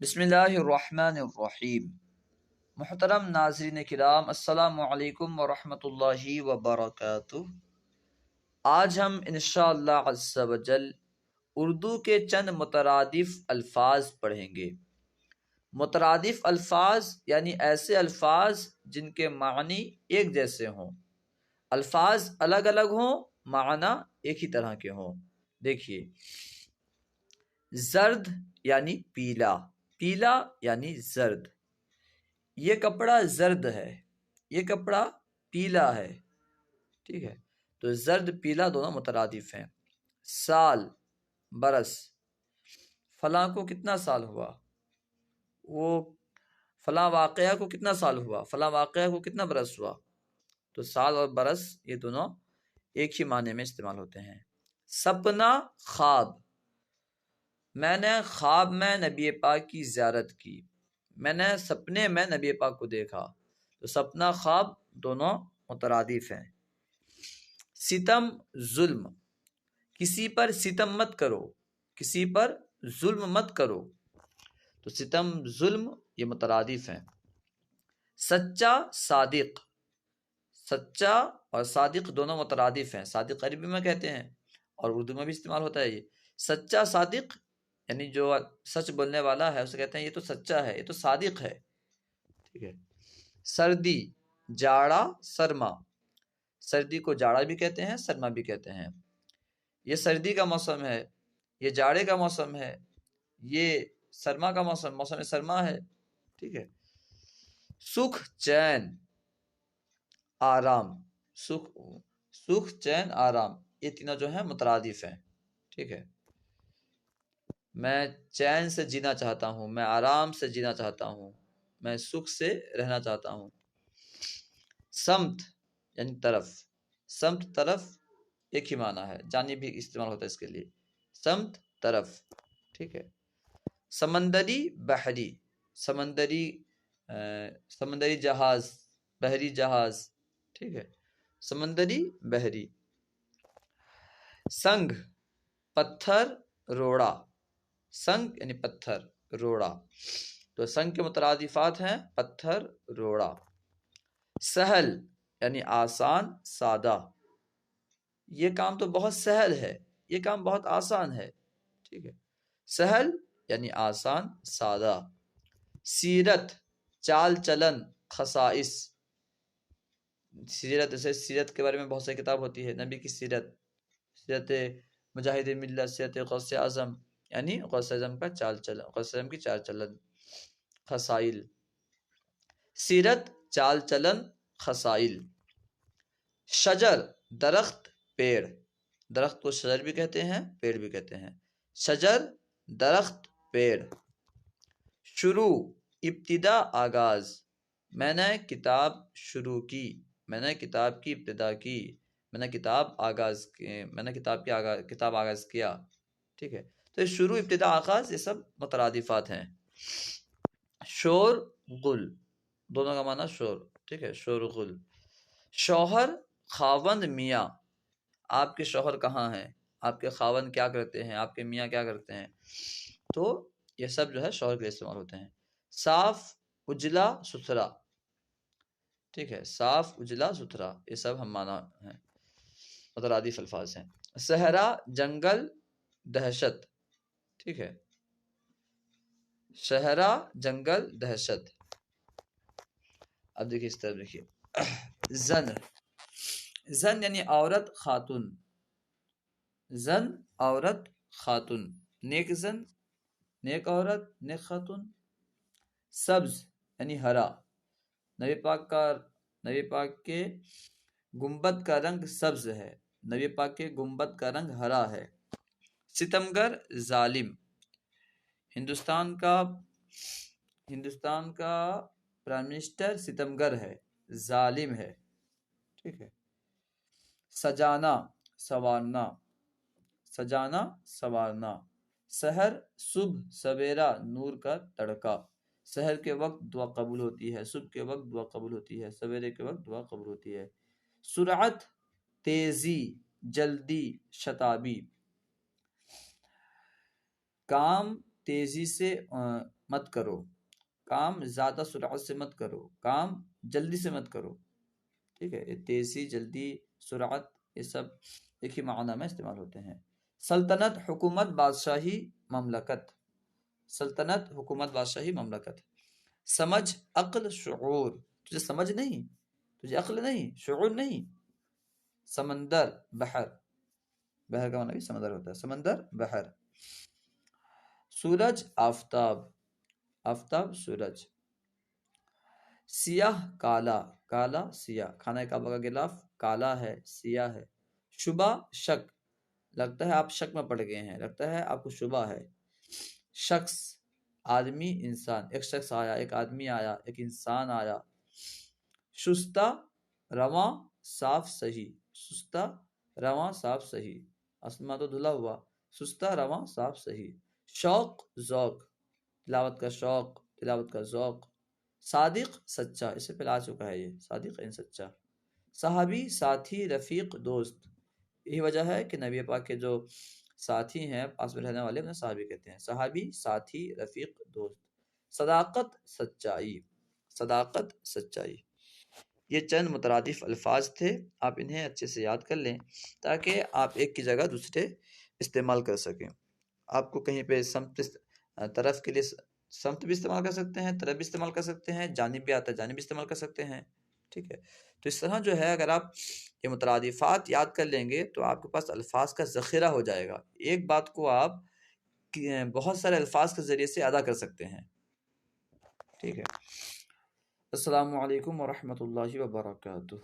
بسم اللہ الرحمن الرحیم۔ محترم ناظرین کرام، السلام علیکم ورحمۃ اللہ وبرکاتہ۔ آج ہم انشاءاللہ عز و جل اردو کے چند مترادف الفاظ پڑھیں گے۔ مترادف الفاظ یعنی ایسے الفاظ جن کے معنی ایک جیسے ہوں، الفاظ الگ الگ ہوں، معنی ایک ہی طرح کے ہوں۔ دیکھیے، زرد یعنی پیلا، پیلا یعنی زرد، یہ کپڑا زرد ہے، یہ کپڑا پیلا ہے، ٹھیک ہے۔ تو زرد پیلا دونوں مترادف ہیں۔ سال، برس، فلاں کو کتنا سال ہوا، وہ فلاں واقعہ کو کتنا سال ہوا، فلاں واقعہ کو کتنا برس ہوا۔ تو سال اور برس یہ دونوں ایک ہی معنی میں استعمال ہوتے ہیں۔ سپنا، خواب، میں نے خواب میں نبی پاک کی زیارت کی، میں نے سپنے میں نبی پاک کو دیکھا۔ تو سپنا، خواب دونوں مترادف ہیں۔ ستم، ظلم، کسی پر ستم مت کرو، کسی پر ظلم مت کرو۔ تو ستم، ظلم یہ مترادف ہیں۔ سچا، صادق، سچا اور صادق دونوں مترادف ہیں۔ صادق عربی میں کہتے ہیں اور اردو میں بھی استعمال ہوتا ہے۔ یہ سچا صادق یعنی جو سچ بولنے والا ہے اسے کہتے ہیں یہ تو سچا ہے، یہ تو صادق ہے، ٹھیک ہے۔ سردی، جاڑا، سرما، سردی کو جاڑا بھی کہتے ہیں، سرما بھی کہتے ہیں۔ یہ سردی کا موسم ہے، یہ جاڑے کا موسم ہے، یہ سرما کا موسم، موسم سرما ہے، ٹھیک ہے۔ سکھ، چین، آرام، سکھ چین آرام یہ تینوں جو ہیں مترادف ہیں، ٹھیک ہے۔ میں چین سے جینا چاہتا ہوں، میں آرام سے جینا چاہتا ہوں، میں سکھ سے رہنا چاہتا ہوں۔ سمت یعنی طرف، سمت طرف ایک ہی معنی ہے، جانب بھی استعمال ہوتا ہے اس کے لیے، سمت طرف، ٹھیک ہے۔ سمندری، بحری، سمندری جہاز، بحری جہاز، ٹھیک ہے، سمندری، بحری۔ سنگ، پتھر، روڑا، سنگ یعنی پتھر، روڑا، تو سنگ کے مترادفات ہیں پتھر، روڑا۔ سہل یعنی آسان، سادہ، یہ کام تو بہت سہل ہے، یہ کام بہت آسان ہے، ٹھیک ہے۔ سہل یعنی آسان، سادہ۔ سیرت، چال چلن، خصائص، سیرت جیسے سیرت کے بارے میں بہت ساری کتاب ہوتی ہے، نبی کی سیرت، سیرت مجاہد ملت، سیرت غوث اعظم یعنی غوث اعظم کا چال چلن، غوث اعظم کی چال چلن، خصائل۔ سیرت، چال چلن، خصائل۔ شجر، درخت، پیڑ، درخت کو شجر بھی کہتے ہیں، پیڑ بھی کہتے ہیں۔ شجر، درخت، پیڑ۔ شروع، ابتدا، آغاز، میں نے کتاب شروع کی، میں نے کتاب کی ابتدا کی، میں نے کتاب آغاز کی، میں نے کتاب آغاز کیا، ٹھیک ہے۔ تو شروع، ابتدا، آغاز یہ سب مترادفات ہیں۔ شور، غل، دونوں کا معنی شور، ٹھیک ہے، شور، غل۔ شوہر، خاوند، میاں، آپ کے شوہر کہاں ہیں، آپ کے خاوند کیا کرتے ہیں، آپ کے میاں کیا کرتے ہیں، تو یہ سب جو ہے شوہر کے لیے استعمال ہوتے ہیں۔ صاف، اجلا، ستھرا، ٹھیک ہے، صاف، اجلا، ستھرا یہ سب ہم معنی ہیں، مترادف الفاظ ہیں۔ صحرا، جنگل، دہشت، ٹھیک ہے، صحرا، جنگل، دہشت۔ اب دیکھیے اس طرف دیکھیے، زن، زن یعنی عورت، خاتون، زن عورت، خاتون، نیک زن نیک عورت، نیک خاتون۔ سبز یعنی ہرا، نبی پاک کے گنبد کا رنگ سبز ہے، نبی پاک کے گنبد کا رنگ ہرا ہے۔ ستمگر، ظالم، ہندوستان کا پرائم منسٹر ستمگر ہے، ظالم ہے، ٹھیک ہے۔ سجانا، سوارنا، سجانا، سوارنا۔ سحر، صبح، سویرا، نور کا تڑکا، سحر کے وقت دعا قبول ہوتی ہے، صبح کے وقت دعا قبول ہوتی ہے، سویرے کے وقت دعا قبول ہوتی ہے۔ سرعت، تیزی، جلدی، شتابی، کام تیزی سے مت کرو، کام زیادہ سرعت سے مت کرو، کام جلدی سے مت کرو، ٹھیک ہے. یہ تیزی، جلدی، سرعت، یہ سب ایک ہی معنی میں استعمال ہوتے ہیں. سلطنت، حکومت، بادشاہی، مملکت. سلطنت، حکومت، بادشاہی، مملکت. سمجھ، عقل، شعور. تجھے سمجھ نہیں، تجھے عقل نہیں، شعور نہیں. سمندر، بحر. بحر کا معنی بھی سمندر ہوتا ہے. سمندر، بحر. سورج، آفتاب. آفتاب، سورج. سیاہ، کالا. کالا، سیاہ. کھانہ کعبہ کا غلاف کالا ہے، سیاہ ہے. شبہ، شک. لگتا ہے آپ شک میں پڑ گئے ہیں، لگتا ہے آپ کو شبہ ہے. شخص، آدمی، انسان. ایک شخص آیا، ایک آدمی آیا، ایک انسان آیا. شستہ، رواں، صاف، صحیح. سستہ، رواں، صاف، صحیح. اسما تو دھلا ہوا. سستہ، رواں، صاف، صحیح. شوق، ذوق. تلاوت کا شوق، تلاوت کا ذوق. صادق، سچا. اس سے پہلے آ چکا ہے یہ، صادق یعنی سچا. صحابی، ساتھی، رفیق، دوست. یہی وجہ ہے کہ نبی پاک کے جو ساتھی ہیں، پاس میں رہنے والے، انہیں صحابی کہتے ہیں. صحابی، ساتھی، رفیق، دوست. صداقت، سچائی. صداقت، سچائی. یہ چند مترادف الفاظ تھے، آپ انہیں اچھے سے یاد کر لیں تاکہ آپ ایک کی جگہ دوسرے استعمال کر سکیں. آپ کو کہیں پہ سمت، طرف کے لیے سمت بھی استعمال کر سکتے ہیں، طرف بھی استعمال کر سکتے ہیں، جانب بھی آتا ہے، جانب بھی استعمال کر سکتے ہیں. ٹھیک ہے. تو اس طرح جو ہے اگر آپ یہ مترادفات یاد کر لیں گے تو آپ کے پاس الفاظ کا ذخیرہ ہو جائے گا. ایک بات کو آپ بہت سارے الفاظ کے ذریعے سے ادا کر سکتے ہیں. ٹھیک ہے. السلام علیکم ورحمۃ اللہ وبرکاتہ.